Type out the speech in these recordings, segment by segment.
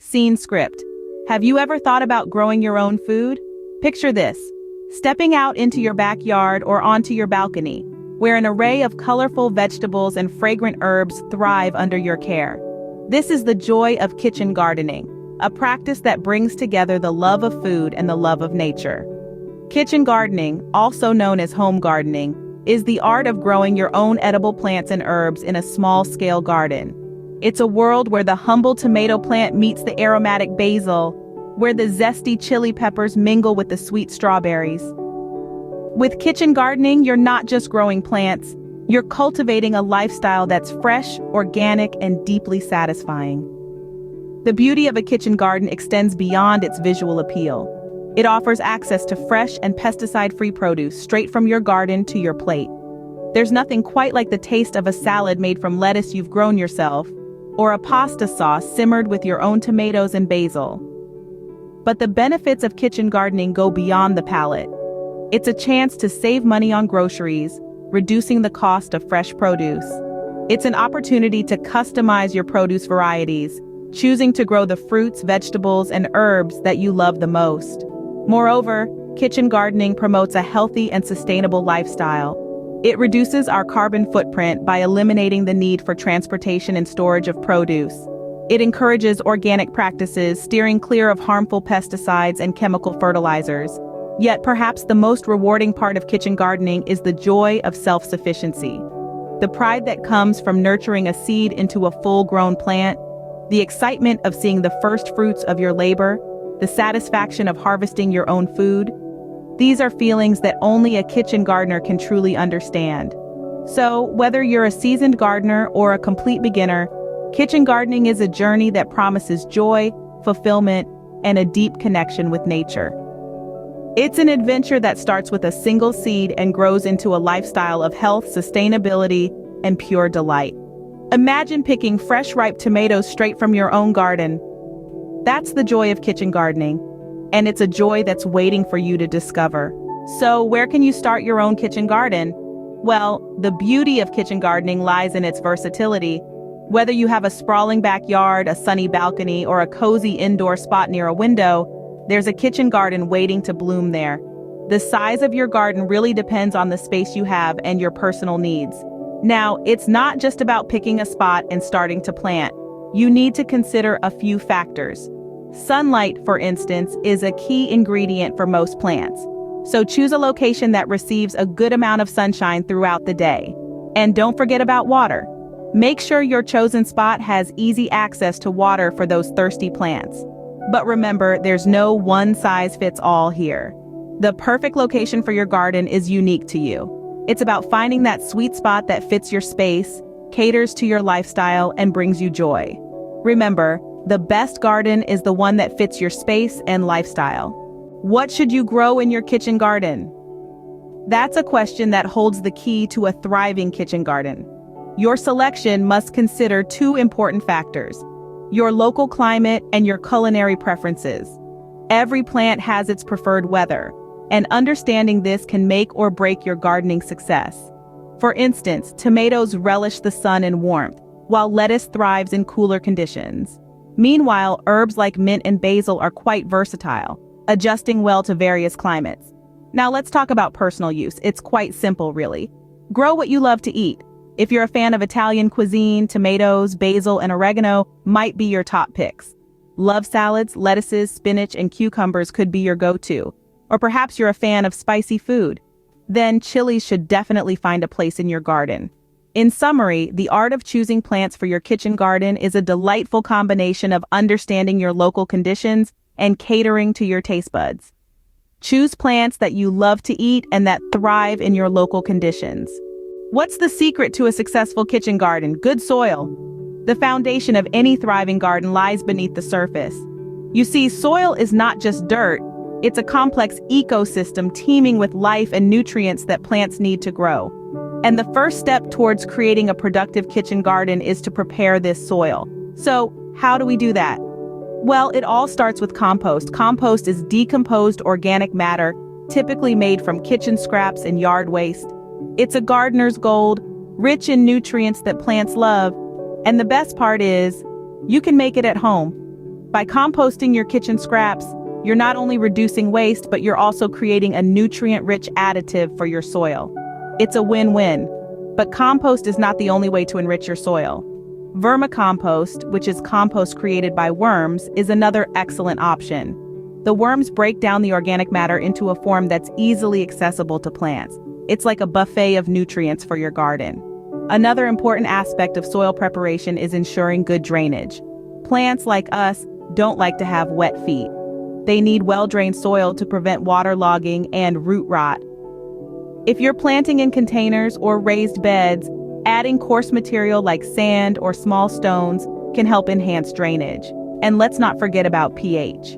Scene script. Have you ever thought about growing your own food? Picture this: stepping out into your backyard or onto your balcony, where an array of colorful vegetables and fragrant herbs thrive under your care. This is the joy of kitchen gardening, a practice that brings together the love of food and the love of nature. Kitchen gardening, also known as home gardening, is the art of growing your own edible plants and herbs in a small-scale garden. It's a world where the humble tomato plant meets the aromatic basil, where the zesty chili peppers mingle with the sweet strawberries. With kitchen gardening, you're not just growing plants, you're cultivating a lifestyle that's fresh, organic, and deeply satisfying. The beauty of a kitchen garden extends beyond its visual appeal. It offers access to fresh and pesticide-free produce straight from your garden to your plate. There's nothing quite like the taste of a salad made from lettuce you've grown yourself, or a pasta sauce simmered with your own tomatoes and basil. But the benefits of kitchen gardening go beyond the palate. It's a chance to save money on groceries, reducing the cost of fresh produce. It's an opportunity to customize your produce varieties, choosing to grow the fruits, vegetables, and herbs that you love the most. Moreover, kitchen gardening promotes a healthy and sustainable lifestyle. It reduces our carbon footprint by eliminating the need for transportation and storage of produce. It encourages organic practices, steering clear of harmful pesticides and chemical fertilizers. Yet perhaps the most rewarding part of kitchen gardening is the joy of self-sufficiency. The pride that comes from nurturing a seed into a full-grown plant, the excitement of seeing the first fruits of your labor, the satisfaction of harvesting your own food. These are feelings that only a kitchen gardener can truly understand. So, whether you're a seasoned gardener or a complete beginner, kitchen gardening is a journey that promises joy, fulfillment, and a deep connection with nature. It's an adventure that starts with a single seed and grows into a lifestyle of health, sustainability, and pure delight. Imagine picking fresh, ripe tomatoes straight from your own garden. That's the joy of kitchen gardening, and it's a joy that's waiting for you to discover. So, where can you start your own kitchen garden? Well, the beauty of kitchen gardening lies in its versatility. Whether you have a sprawling backyard, a sunny balcony, or a cozy indoor spot near a window, there's a kitchen garden waiting to bloom there. The size of your garden really depends on the space you have and your personal needs. Now, it's not just about picking a spot and starting to plant. You need to consider a few factors. Sunlight, for instance, is a key ingredient for most plants. So choose a location that receives a good amount of sunshine throughout the day. And don't forget about water. Make sure your chosen spot has easy access to water for those thirsty plants. But remember, there's no one-size-fits-all here. The perfect location for your garden is unique to you. It's about finding that sweet spot that fits your space, caters to your lifestyle, and brings you joy. Remember, the best garden is the one that fits your space and lifestyle. What should you grow in your kitchen garden? That's a question that holds the key to a thriving kitchen garden. Your selection must consider two important factors: your local climate and your culinary preferences. Every plant has its preferred weather, and understanding this can make or break your gardening success. For instance, tomatoes relish the sun and warmth, while lettuce thrives in cooler conditions. Meanwhile, herbs like mint and basil are quite versatile, adjusting well to various climates. Now let's talk about personal use. It's quite simple, really. Grow what you love to eat. If you're a fan of Italian cuisine, tomatoes, basil, and oregano might be your top picks. Love salads, lettuces, spinach, and cucumbers could be your go-to. Or perhaps you're a fan of spicy food. Then chilies should definitely find a place in your garden. In summary, the art of choosing plants for your kitchen garden is a delightful combination of understanding your local conditions and catering to your taste buds. Choose plants that you love to eat and that thrive in your local conditions. What's the secret to a successful kitchen garden? Good soil. The foundation of any thriving garden lies beneath the surface. You see, soil is not just dirt, it's a complex ecosystem teeming with life and nutrients that plants need to grow. And the first step towards creating a productive kitchen garden is to prepare this soil. So, how do we do that? Well, it all starts with compost. Compost is decomposed organic matter, typically made from kitchen scraps and yard waste. It's a gardener's gold, rich in nutrients that plants love. And the best part is, you can make it at home. By composting your kitchen scraps, you're not only reducing waste, but you're also creating a nutrient-rich additive for your soil. It's a win-win. But compost is not the only way to enrich your soil. Vermicompost, which is compost created by worms, is another excellent option. The worms break down the organic matter into a form that's easily accessible to plants. It's like a buffet of nutrients for your garden. Another important aspect of soil preparation is ensuring good drainage. Plants like us don't like to have wet feet. They need well-drained soil to prevent waterlogging and root rot. If you're planting in containers or raised beds, adding coarse material like sand or small stones can help enhance drainage. And let's not forget about pH.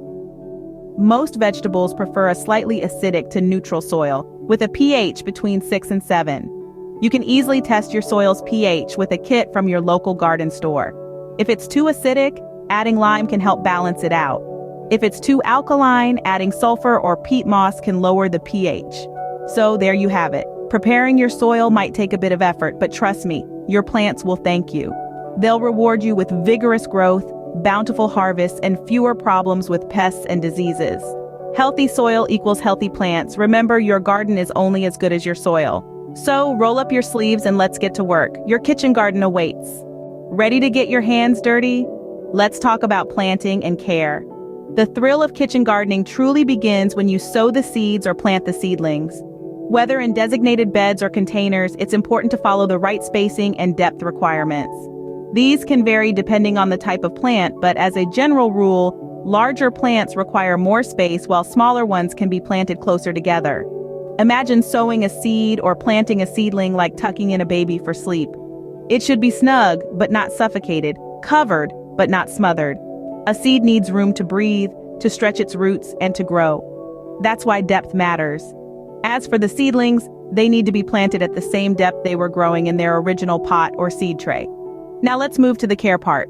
Most vegetables prefer a slightly acidic to neutral soil, with a pH between 6 and 7. You can easily test your soil's pH with a kit from your local garden store. If it's too acidic, adding lime can help balance it out. If it's too alkaline, adding sulfur or peat moss can lower the pH. So there you have it. Preparing your soil might take a bit of effort, but trust me, your plants will thank you. They'll reward you with vigorous growth, bountiful harvests, and fewer problems with pests and diseases. Healthy soil equals healthy plants. Remember, your garden is only as good as your soil. So roll up your sleeves and let's get to work. Your kitchen garden awaits. Ready to get your hands dirty? Let's talk about planting and care. The thrill of kitchen gardening truly begins when you sow the seeds or plant the seedlings. Whether in designated beds or containers, it's important to follow the right spacing and depth requirements. These can vary depending on the type of plant, but as a general rule, larger plants require more space while smaller ones can be planted closer together. Imagine sowing a seed or planting a seedling like tucking in a baby for sleep. It should be snug, but not suffocated, covered, but not smothered. A seed needs room to breathe, to stretch its roots, and to grow. That's why depth matters. As for the seedlings, they need to be planted at the same depth they were growing in their original pot or seed tray. Now let's move to the care part.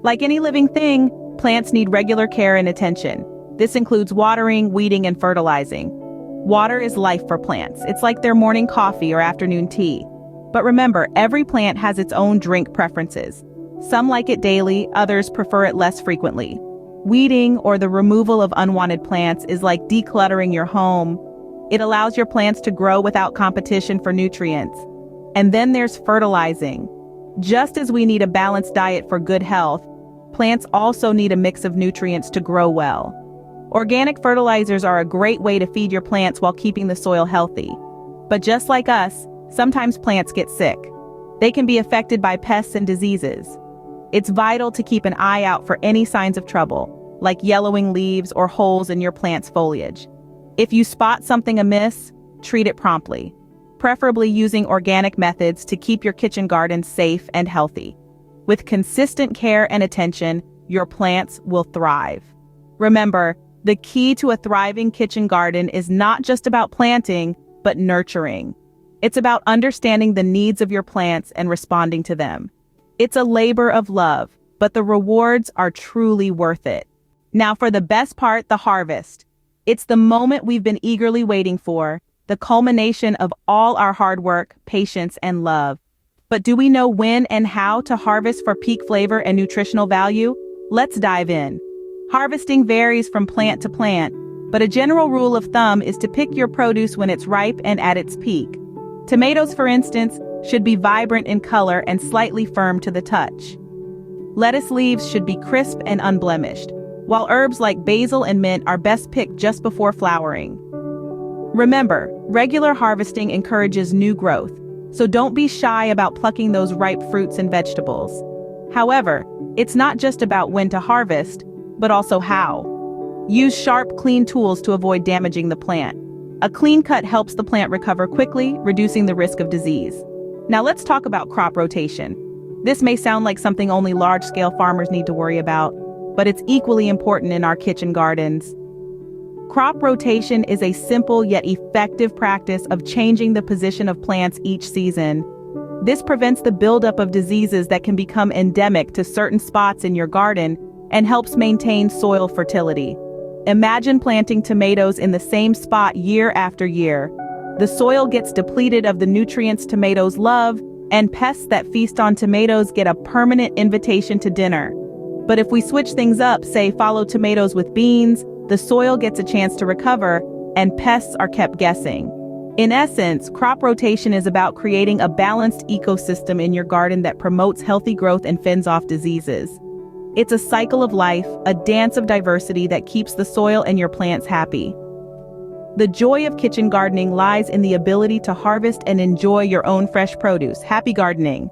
Like any living thing, plants need regular care and attention. This includes watering, weeding, and fertilizing. Water is life for plants. It's like their morning coffee or afternoon tea. But remember, every plant has its own drink preferences. Some like it daily, others prefer it less frequently. Weeding, or the removal of unwanted plants, is like decluttering your home. It allows your plants to grow without competition for nutrients. And then there's fertilizing. Just as we need a balanced diet for good health, plants also need a mix of nutrients to grow well. Organic fertilizers are a great way to feed your plants while keeping the soil healthy. But just like us, sometimes plants get sick. They can be affected by pests and diseases. It's vital to keep an eye out for any signs of trouble, like yellowing leaves or holes in your plant's foliage. If you spot something amiss, treat it promptly, preferably using organic methods to keep your kitchen garden safe and healthy. With consistent care and attention, your plants will thrive. Remember, the key to a thriving kitchen garden is not just about planting, but nurturing. It's about understanding the needs of your plants and responding to them. It's a labor of love, but the rewards are truly worth it. Now for the best part, the harvest. It's the moment we've been eagerly waiting for, the culmination of all our hard work, patience, and love. But do we know when and how to harvest for peak flavor and nutritional value? Let's dive in. Harvesting varies from plant to plant, but a general rule of thumb is to pick your produce when it's ripe and at its peak. Tomatoes, for instance, should be vibrant in color and slightly firm to the touch. Lettuce leaves should be crisp and unblemished, while herbs like basil and mint are best picked just before flowering. Remember, regular harvesting encourages new growth, so don't be shy about plucking those ripe fruits and vegetables. However, it's not just about when to harvest, but also how. Use sharp, clean tools to avoid damaging the plant. A clean cut helps the plant recover quickly, reducing the risk of disease. Now let's talk about crop rotation. This may sound like something only large-scale farmers need to worry about, but it's equally important in our kitchen gardens. Crop rotation is a simple yet effective practice of changing the position of plants each season. This prevents the buildup of diseases that can become endemic to certain spots in your garden and helps maintain soil fertility. Imagine planting tomatoes in the same spot year after year. The soil gets depleted of the nutrients tomatoes love, and pests that feast on tomatoes get a permanent invitation to dinner. But if we switch things up, say follow tomatoes with beans, the soil gets a chance to recover, and pests are kept guessing. In essence, crop rotation is about creating a balanced ecosystem in your garden that promotes healthy growth and fends off diseases. It's a cycle of life, a dance of diversity that keeps the soil and your plants happy. The joy of kitchen gardening lies in the ability to harvest and enjoy your own fresh produce. Happy gardening!